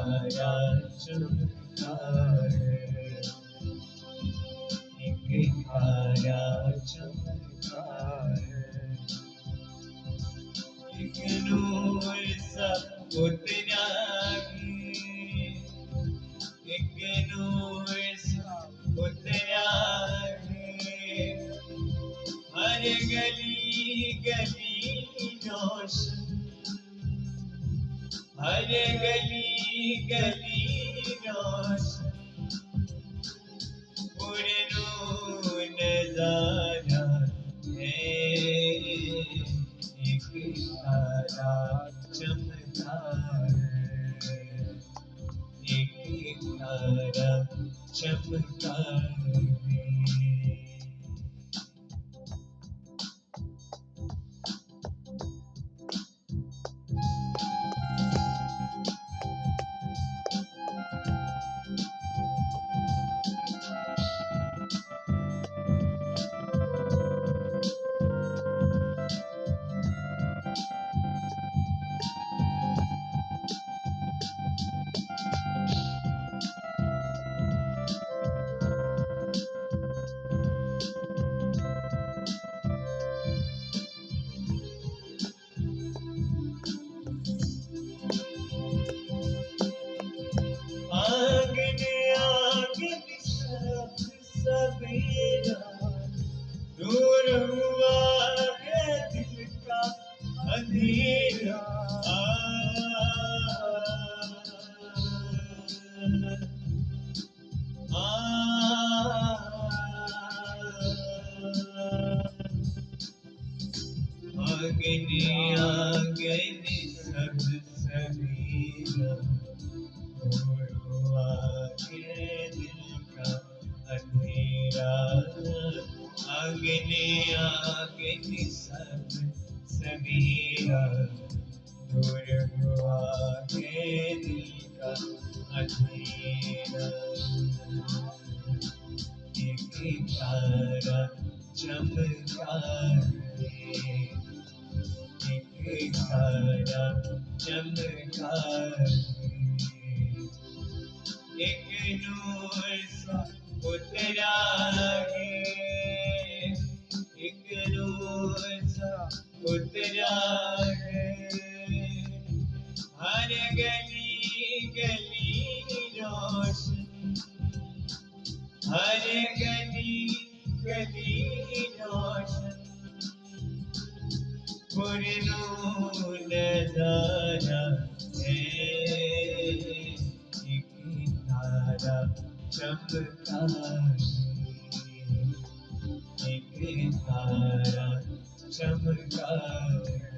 तारा चमका है, एक तारा चमका है, एक नूर सा उतरा है, एक नूर सा उतरा है, हर गली गली रोशन, हर गली गली रोशन, पुरनूर नज़ारा है, एक तारा चमका है, एक तारा चमका है। आंगन आंगन सब सवेरा, दूर हुआ है दिल का अंधेरा। आंगन आंगन सब सवेरा, दूर हुआ है दिल का अंधेरा। आंगन आंगन सब सवेरा, दूर हुआ है दिल का अंधेरा। एक तारा चमका है, एक तारा चमका है, एक नूर सा उतरा है, एक नूर सा उतरा है, हर गली गली रोशन, हर गली गली रोशन, पुरनूर नज़ारा है, एक तारा चमका है, एक तारा चमका है।